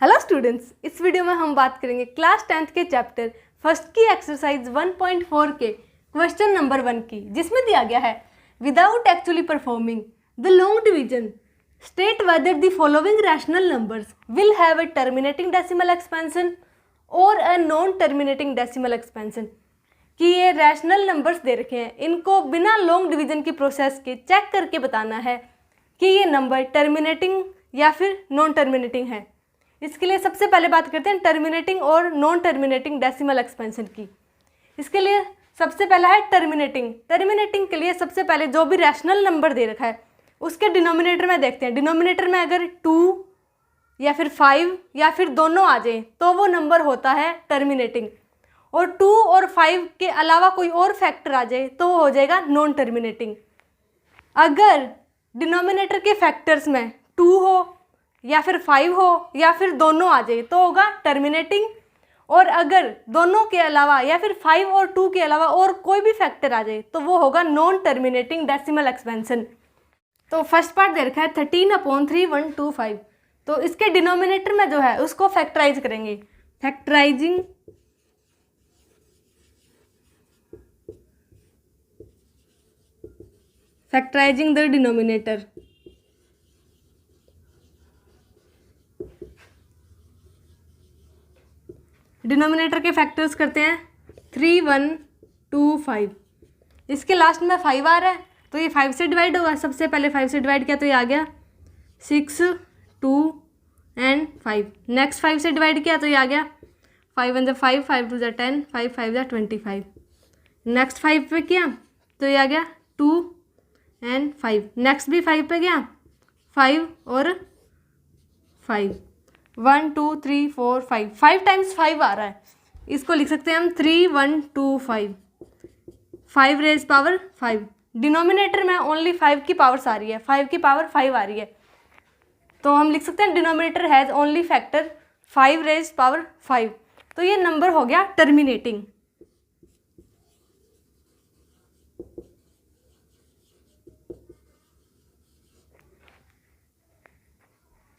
Hello students, इस video में हम बात करेंगे क्लास 10th के चैप्टर फर्स्ट की एक्सरसाइज 1.4 के क्वेश्चन नंबर 1 की, जिसमें दिया गया है without actually performing the long division state whether the following rational numbers will have a terminating decimal expansion और a non terminating decimal expansion. कि ये रैशनल नंबर्स दे रखे हैं, इनको बिना लॉन्ग डिवीजन की प्रोसेस के चेक करके बताना है कि ये नंबर टर्मिनेटिंग या फिर नॉन टर्मिनेटिंग है। इसके लिए सबसे पहले बात करते हैं टर्मिनेटिंग और नॉन टर्मिनेटिंग डेसिमल एक्सपेंशन की। इसके लिए सबसे पहला है टर्मिनेटिंग। टर्मिनेटिंग के लिए सबसे पहले जो भी रैशनल नंबर दे रखा है उसके डिनोमिनेटर में देखते हैं। डिनोमिनेटर में अगर 2 या फिर 5 या फिर दोनों आ जाए तो वो नंबर होता है टर्मिनेटिंग, और 2 और 5 के अलावा कोई और फैक्टर आ जाए तो वो हो जाएगा नॉन टर्मिनेटिंग। अगर डिनोमिनेटर के फैक्टर्स में 2 हो या फिर 5 हो या फिर दोनों आ जाए तो होगा टर्मिनेटिंग, और अगर दोनों के अलावा या फिर 5 और 2 के अलावा और कोई भी फैक्टर आ जाए तो वो होगा नॉन टर्मिनेटिंग डेसिमल एक्सपेंशन। तो फर्स्ट पार्ट दे रखा है 13/3125। तो इसके डिनोमिनेटर में जो है उसको फैक्टराइज करेंगे। Factorising the denominator. डिनोमिनेटर के फैक्टर्स करते हैं 3, 1, 2, 5। इसके लास्ट में 5 आ रहा है तो ये 5 से डिवाइड होगा। सबसे पहले 5 से डिवाइड किया तो ये आ गया 6, 2 एंड 5। नेक्स्ट 5 से डिवाइड किया तो ये आ गया 5 1 5, 5 2 10, 5 5 25। नेक्स्ट 5 पे किया तो ये आ गया 2 एंड 5। नेक्स्ट भी 5 पे गया 5 और 5। 1 2 3 4 5, 5 टाइम्स 5 आ रहा है। इसको लिख सकते हैं हम 3 1 2 5, 5 रेज पावर 5। डिनोमिनेटर में ओनली 5 की पावर्स आ रही है, 5 की पावर 5 आ रही है, तो हम लिख सकते हैं denominator has only factor 5 raise power 5। तो ये नंबर हो गया terminating.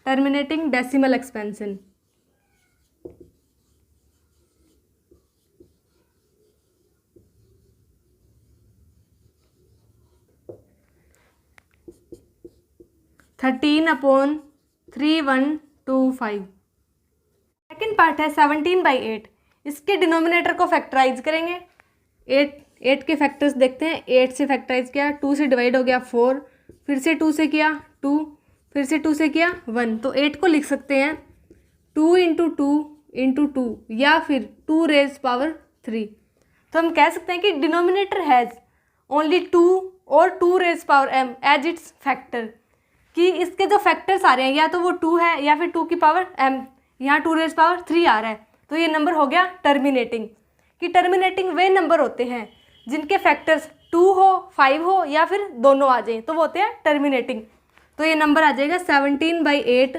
Terminating decimal expansion. Second part है 17/8। इसके डिनोमिनेटर को फैक्टराइज करेंगे। 8 के फैक्टर्स देखते हैं। 8 से फैक्टराइज किया, 2 से डिवाइड हो गया 4, फिर से 2 से किया 2, फिर से 2 से किया 1। तो 8 को लिख सकते हैं 2 × 2 × 2 या फिर 2 रेज पावर 3। तो हम कह सकते हैं कि डिनोमिनेटर हैज़ ओनली 2 और 2 raise power m as its factor. कि इसके जो फैक्टर्स आ रहे हैं या तो वो 2 है या फिर 2 की पावर m, यहाँ 2 रेज पावर 3 आ रहा है, तो ये नंबर हो गया टर्मिनेटिंग। कि टर्मिनेटिंग वे नंबर होते हैं जिनके फैक्टर्स 2 हो, 5 हो या फिर दोनों आ जाएं तो वो होते हैं टर्मिनेटिंग। तो ये नंबर आ जाएगा 17/8।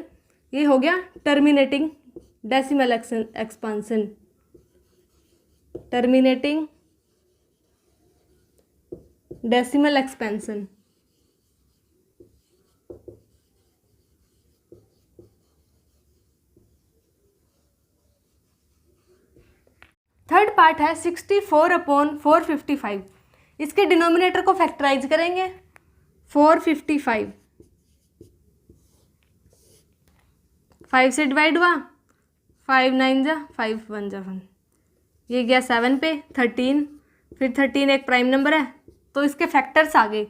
ये हो गया terminating decimal expansion. Terminating decimal expansion. Third part है 64/455। इसके डिनोमिनेटर को फैक्टराइज करेंगे। 455 5 से डिवाइड हुआ, 5 9 जा 5 1 जा 1, ये गया 7 पे 13, फिर 13 एक प्राइम नंबर है तो इसके फैक्टर्स आ गए।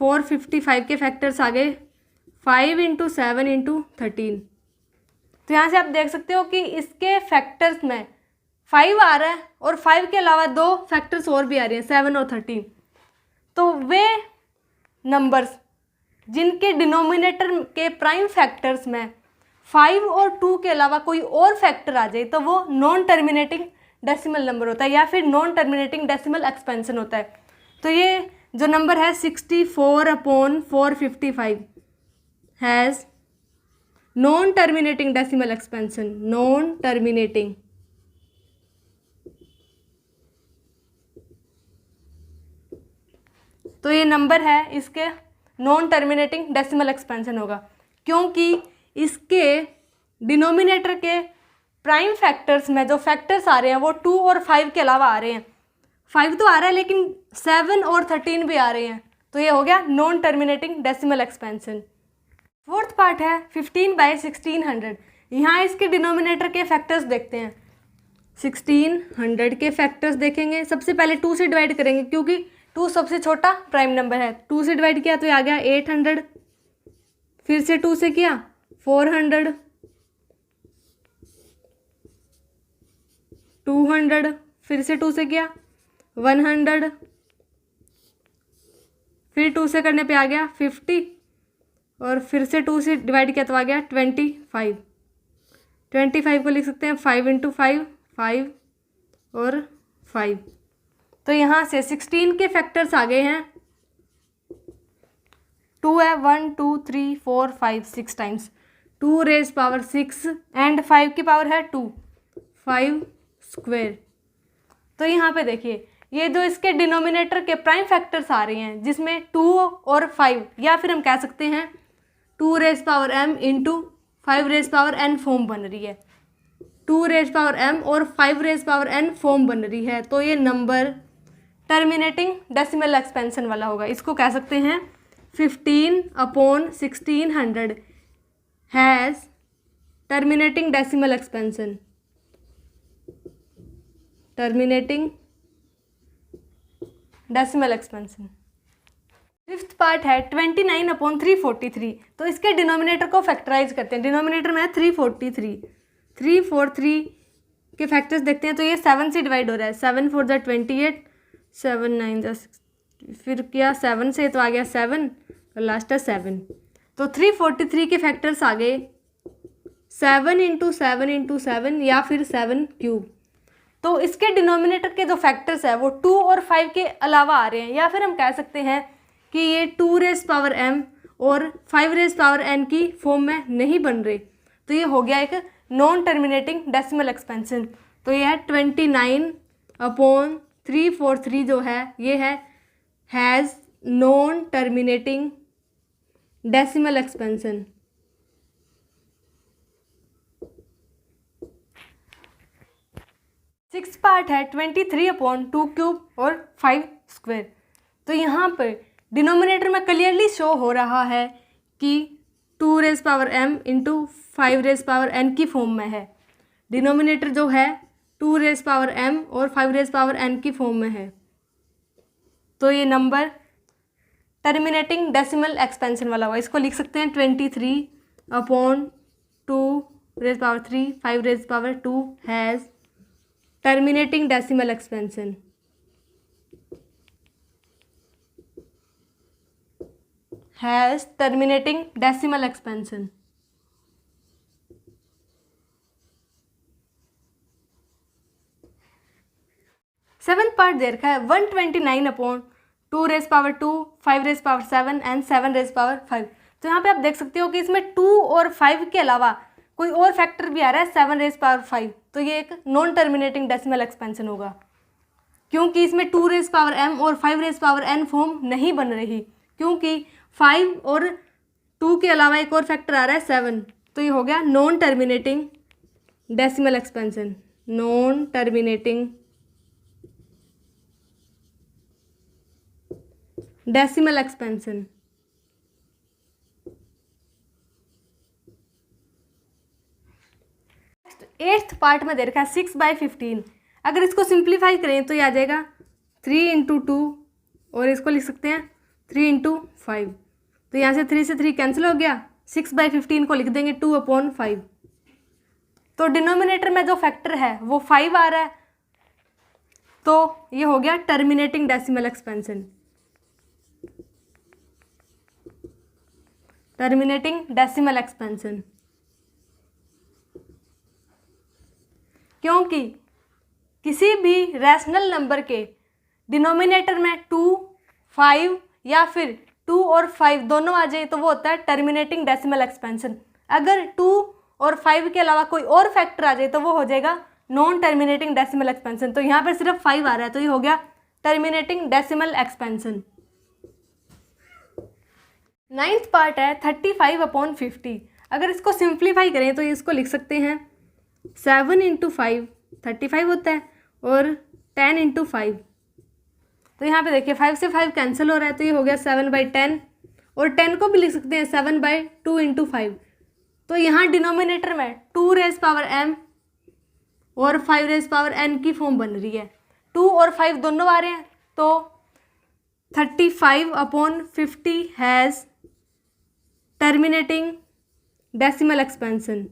455 के फैक्टर्स आ गए 5 × 7 × 13। तो यहाँ से आप देख सकते हो कि इसके फैक्टर्स में 5 आ रहा है और 5 के अलावा 2 फैक्टर्स और भी आ रही हैं 7 और 13। तो वे नंबर्स जिनके डिनोमिनेटर के प्राइम फैक्टर्स में 5 और 2 के अलावा कोई और फैक्टर आ जाए तो वो नॉन टर्मिनेटिंग डेसिमल नंबर होता है या फिर नॉन टर्मिनेटिंग डेसिमल एक्सपेंशन होता है। तो ये जो नंबर है 64/455 has non terminating decimal expansion. Non terminating. तो ये नंबर है इसके नॉन टर्मिनेटिंग डेसिमल एक्सपेंशन होगा, क्योंकि इसके डिनोमिनेटर के प्राइम फैक्टर्स में जो फैक्टर्स आ रहे हैं वो 2 और 5 के अलावा आ रहे हैं। 5 तो आ रहा है लेकिन 7 और 13 भी आ रहे हैं, तो ये हो गया non terminating decimal expansion. Fourth part है 15/1600। यहाँ इसके डिनोमिनेटर के फैक्टर्स देखते हैं। 1600 के फैक्टर्स देखेंगे, सबसे पहले 2 से डिवाइड करेंगे क्योंकि 2 सबसे छोटा प्राइम नंबर है। 2 से डिवाइड किया तो ये आ गया 800, फिर से 2 से किया 400, 200, फिर से 2 से किया 100, फिर 2 से करने पे आ गया 50, और फिर से 2 से डिवाइड किया तो आ गया 25। 25 को लिख सकते हैं 5 × 5, 5 और 5। तो यहाँ से 16 के फैक्टर्स आ गए हैं। 2 है, 1 2 3 4 5 6 टाइम्स 2 रेज पावर 6 एंड 5 की पावर है 2, 5 स्क्वायर। तो यहाँ पे देखिए ये जो इसके डिनोमिनेटर के प्राइम फैक्टर्स आ रहे हैं जिसमें 2 और 5, या फिर हम कह सकते हैं 2 raise power m into 5 raise power n form बन रही है। 2 रेज पावर m और 5 रेज पावर n फॉर्म बन रही है, तो ये नंबर टर्मिनेटिंग डेसिमल एक्सपेंशन वाला होगा। इसको कह सकते हैं 15/1600 has terminating decimal expansion. Terminating decimal expansion. Fifth part है 29/343। तो इसके डिनोमिनेटर को फैक्टराइज करते हैं। डिनोमिनेटर में है 343। 343 के फैक्टर्स देखते हैं तो ये 7 से डिवाइड हो रहा है। 7 4 × 28, 7 9 × 60, फिर किया 7 से तो आ गया 7 और लास्ट है 7। तो 343 के फैक्टर्स आ गए 7 × 7 × 7 या फिर 7 क्यूब। तो इसके डिनोमिनेटर के जो फैक्टर्स है वो 2 और 5 के अलावा आ रहे हैं, या फिर हम कह सकते हैं कि ये 2 रेज पावर m और 5 रेज पावर n की फॉर्म में नहीं बन रहे। तो ये हो गया एक नॉन टर्मिनेटिंग डेसिमल एक्सपेंशन। तो ये है 29/343 जो है ये है has non terminating decimal expansion. Six part है 23/2³ और 5 स्क्वायर। तो यहाँ पर डिनोमिनेटर में क्लियरली शो हो रहा है कि 2 raise power m into 5 raise power n की फॉर्म में है। डिनोमिनेटर जो है 2 रेज पावर m और 5 रेज पावर n की फॉर्म में है, तो ये नंबर टर्मिनेटिंग डेसिमल एक्सपेंशन वाला हुआ। इसको लिख सकते हैं 23/2 raise power 3 5 raise power 2 has terminating decimal expansion. Has terminating decimal expansion. Seventh part दे रखा है 129/2 raise power 2 5 raise power 7 and 7 raise power 5। तो यहाँ पे आप देख सकते हो कि इसमें 2 और 5 के अलावा कोई और फैक्टर भी आ रहा है 7 रेज पावर 5। तो ये एक नॉन टर्मिनेटिंग डेसिमल एक्सपेंशन होगा क्योंकि इसमें 2 रेज पावर m और 5 रेज पावर n फॉर्म नहीं बन रही, क्योंकि 5 और 2 के अलावा एक और फैक्टर आ रहा है 7। तो ये हो गया non terminating decimal expansion. Non terminating decimal expansion. Eighth part में दे रखा है 6/15। अगर इसको सिंप्लीफाई करें तो ये आ जाएगा 3 × 2 और इसको लिख सकते हैं 3 × 5। तो यहाँ से 3 से 3 कैंसिल हो गया। 6/15 को लिख देंगे 2/5। तो डिनोमिनेटर में जो फैक्टर है वो 5 आ रहा है, तो ये हो गया terminating decimal expansion. Terminating decimal expansion क्योंकि किसी भी रैशनल नंबर के डिनोमिनेटर में 2 5 या फिर 2 और 5 दोनों आ जाए तो वो होता है टर्मिनेटिंग डेसिमल एक्सपेंशन। अगर 2 और 5 के अलावा कोई और फैक्टर आ जाए तो वो हो जाएगा नॉन टर्मिनेटिंग डेसिमल एक्सपेंशन। तो यहाँ पर सिर्फ 5 आ रहा है, तो ये हो गया terminating decimal expansion. Ninth part है 35/50। अगर इसको सिंप्लीफाई करें तो इसको लिख सकते हैं 7 इंटू 5 35 होता है, और 10 इंटू 5, तो यहाँ पे देखिए 5 से 5 कैंसिल हो रहा है, तो ये हो गया 7/10, और 10 को भी लिख सकते हैं 7/2 इंटू 5। तो यहाँ डिनोमिनेटर में 2 रेज़ पावर m और 5 रेज़ पावर n की फॉर्म बन रही है। 2 और 5 दोनों आ रहे हैं, तो 35/50 हैज़ टर्मिनेटिंग डेसिमल एक्सपेंशन।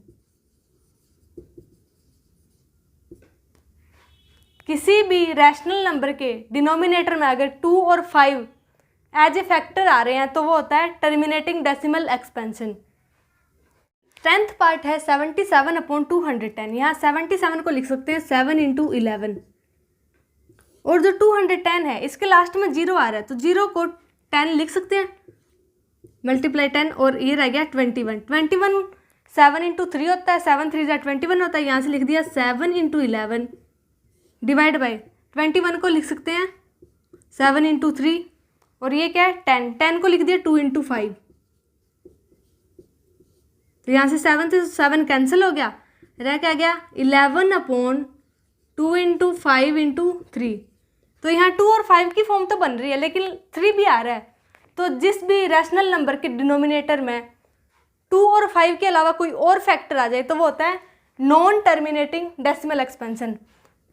किसी भी रैशनल नंबर के डिनोमिनेटर में अगर 2 और 5 एज ए फैक्टर आ रहे हैं तो वो होता है terminating decimal expansion. 10th part है 77/210। यहाँ 77 को लिख सकते हैं 7 इंटू 11, और जो 210 है इसके लास्ट में 0 आ रहा है, तो 0 को 10 लिख सकते हैं, मल्टीप्लाई 10, और ये रह गया 21। 7 इंटू 3 होता है, 7 3 21 होता है, यहाँ से लिख दिया 7 इंटू 11 डिवाइड बाई 21 को लिख सकते हैं 7 इंटू 3, और ये क्या है 10 को लिख दिया 2 इंटू 5, तो यहाँ से 7 से 7 कैंसिल हो गया, रह क्या गया 11/2 इंटू 5 इंटू 3। तो यहाँ 2 और 5 की फॉर्म तो बन रही है, लेकिन 3 भी आ रहा है, तो जिस भी रैशनल नंबर के डिनोमिनेटर में 2 और 5 के अलावा कोई और फैक्टर आ जाए तो वो होता है नॉन टर्मिनेटिंग डेसिमल एक्सपेंशन।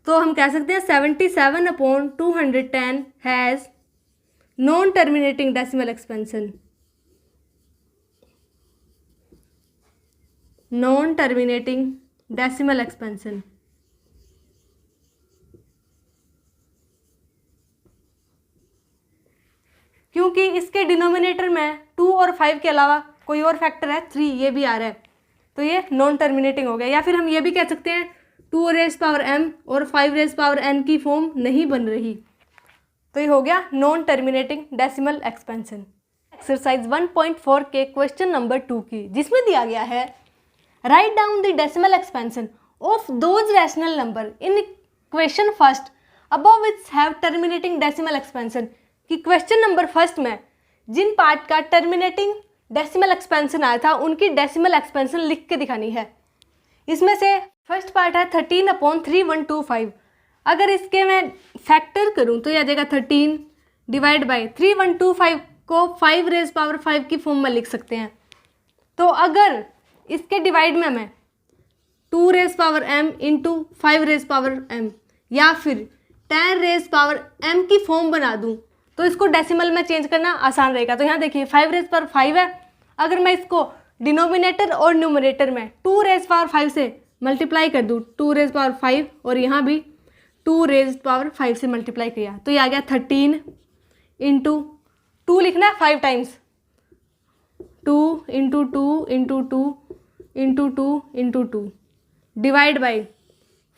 तो हम कह सकते हैं 77/210 has non terminating decimal expansion. Non terminating decimal expansion. क्योंकि इसके डिनोमिनेटर में 2 और 5 के अलावा कोई और फैक्टर है 3, ये भी आ रहा है, तो ये नॉन टर्मिनेटिंग हो गया। या फिर हम ये भी कह सकते हैं 2 रेज़ पावर m और 5 रेज़ पावर n की फॉर्म नहीं बन रही, तो ये हो गया non terminating decimal expansion. Exercise 1.4 के क्वेश्चन नंबर 2 की, जिसमें दिया गया है write down the decimal expansion of those rational number in equation first above which have terminating decimal expansion. कि क्वेश्चन नंबर फर्स्ट में जिन पार्ट का टर्मिनेटिंग डेसिमल एक्सपेंशन आया था उनकी डेसिमल एक्सपेंशन लिख के दिखानी है। इसमें से फर्स्ट पार्ट है 13/3125। अगर इसके मैं फैक्टर करूं तो यह आ जाएगा 13 डिवाइड बाई 3125 को 5 रेज़ पावर 5 की फॉर्म में लिख सकते हैं। तो अगर इसके डिवाइड में मैं 2 rays power m into 5 rays power m या फिर 10 रेज़ पावर m की फॉर्म बना दूं तो इसको डेसिमल में चेंज करना आसान रहेगा। तो यहाँ देखिए 5 रेज़ पावर 5 है, अगर मैं इसको डिनोमिनेटर और न्यूमरेटर में 2 रेज़ पावर 5 से मल्टीप्लाई कर दूँ, 2 रेज़ पावर 5 और यहाँ भी 2 रेज़ पावर 5 से मल्टीप्लाई किया तो ये आ गया 13 इंटू 2 लिखना है 5 times, 2 into 2 into 2 into 2 into 2 divide by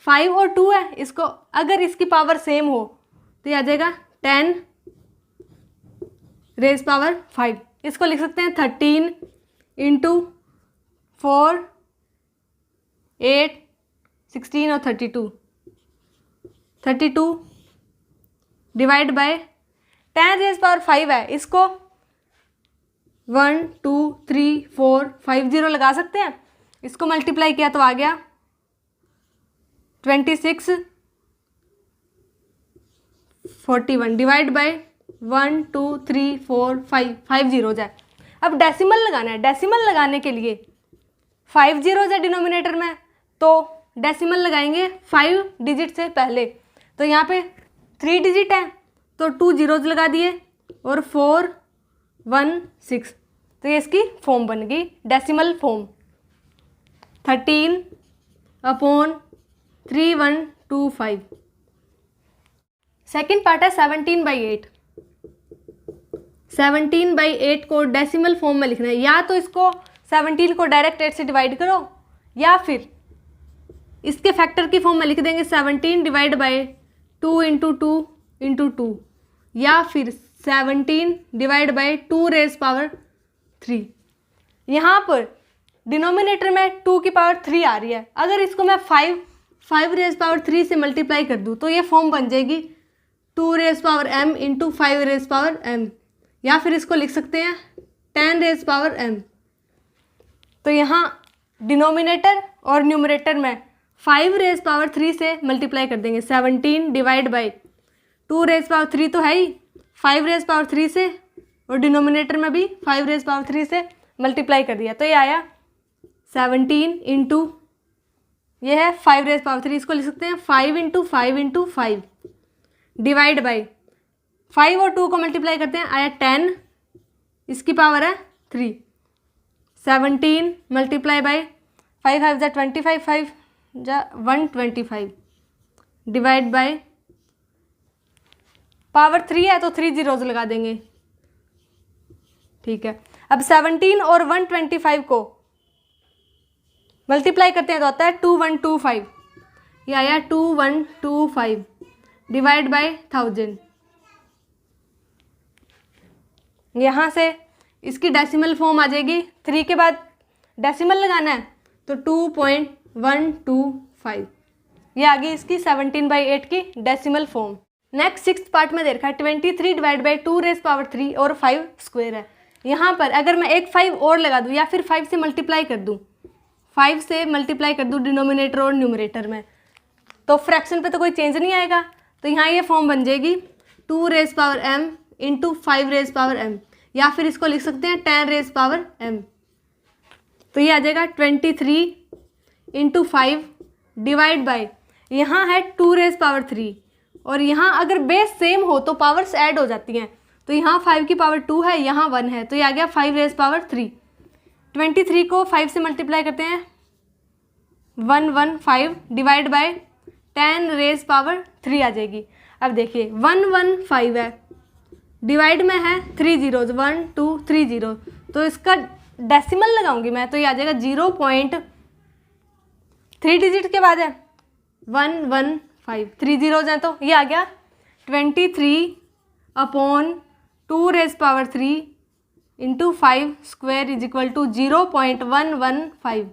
5 और 2 है, इसको अगर इसकी पावर सेम हो तो ये आ जाएगा 10 रेज़ पावर 5। इसको लिख सकते हैं 13 इंटू 4 8 16 और 32 डिवाइड बाय 10 रेज़ पावर 5 है, इसको 1 2 3 4 5 0 लगा सकते हैं। इसको मल्टीप्लाई किया तो आ गया 26 41 डिवाइड बाय 1 2 3 4 5 0 जाए। अब डेसिमल लगाना है, डेसिमल लगाने के लिए 5 0 है डिनोमिनेटर में, तो डेसिमल लगाएंगे 5 डिजिट से पहले। तो यहाँ पे 3 डिजिट है तो 2 zeros लगा दिए और 4 1 6, तो ये इसकी फॉर्म बन गई डेसिमल फॉर्म 13/3125। सेकेंड पार्ट है 17/8। 17/8 को डेसिमल फॉर्म में लिखना है, या तो इसको 17 को डायरेक्ट 8 से डिवाइड करो या फिर इसके फैक्टर की फॉर्म में लिख देंगे 17 डिवाइड बाई 2 इंटू 2 इंटू 2 या फिर 17 डिवाइड बाई 2 रेज़ पावर 3। यहाँ पर डिनोमिनेटर में 2 की पावर 3 आ रही है, अगर इसको मैं 5 रेज़ पावर 3 से मल्टीप्लाई कर दूँ तो ये फॉर्म बन जाएगी 2 rays power m into 5 rays power m, या फिर इसको लिख सकते हैं 10 रेज़ पावर m। तो यहाँ डिनोमिनेटर और न्यूमरेटर में 5 रेज पावर 3 से मल्टीप्लाई कर देंगे। 17 डिवाइड बाई 2 रेज पावर 3 तो है ही, 5 रेज पावर 3 से, और डिनोमिनेटर में भी 5 रेज पावर 3 से मल्टीप्लाई कर दिया। तो ये आया 17 इंटू, ये है 5 रेज पावर 3, इसको लिख सकते हैं 5 इंटू 5 इंटू 5 डिवाइड बाई 5 और 2 को मल्टीप्लाई करते हैं, आया 10, इसकी पावर है 3। 17 मल्टीप्लाई बाई 5 5 जा 25, 5 जा 125 डिवाइड बाई पावर 3 है तो 3 जीरोज लगा देंगे, ठीक है। अब 17 और 125 को मल्टीप्लाई करते हैं तो आता है 2125, ये आया 2125 डिवाइड बाई 1000। यहाँ से इसकी डेसिमल फॉर्म आ जाएगी, 3 के बाद डेसिमल लगाना है तो 2.125, ये आ गई इसकी 17/8 की decimal form. Next 6th part में देखा है 23 डिवाइड बाई 2 रेज पावर 3 और 5 स्क्वायर है। यहाँ पर अगर मैं एक 5 और लगा दूँ या फिर 5 से मल्टीप्लाई कर दूँ, 5 से मल्टीप्लाई कर दूँ डिनोमिनेटर और न्यूमरेटर में, तो फ्रैक्शन पे तो कोई चेंज नहीं आएगा। तो यहाँ ये फॉर्म बन जाएगी 2 raise power m into 5 raise power m, या फिर इसको लिख सकते हैं 10 रेज पावर m। तो ये आ जाएगा 23 इंटू 5 डिवाइड बाई, यहाँ है 2 रेज पावर 3, और यहाँ अगर बेस सेम हो तो पावर्स ऐड हो जाती हैं। तो यहाँ 5 की पावर 2 है, यहाँ 1 है, तो ये आ गया 5 रेज पावर 3। 23 को 5 से मल्टीप्लाई करते हैं 115 डिवाइड बाय 10 रेज पावर 3 आ जाएगी। अब देखिए 115 है, डिवाइड में है 3 जीरोज, 1 2 3 जीरो, तो इसका डेसिमल लगाऊंगी मैं तो ये आ जाएगा 0.3 डिजिट के बाद है 115, 3 जीरोज हैं तो ये आ गया 23/2 raise power 3 into 5 square is equal to 0.115।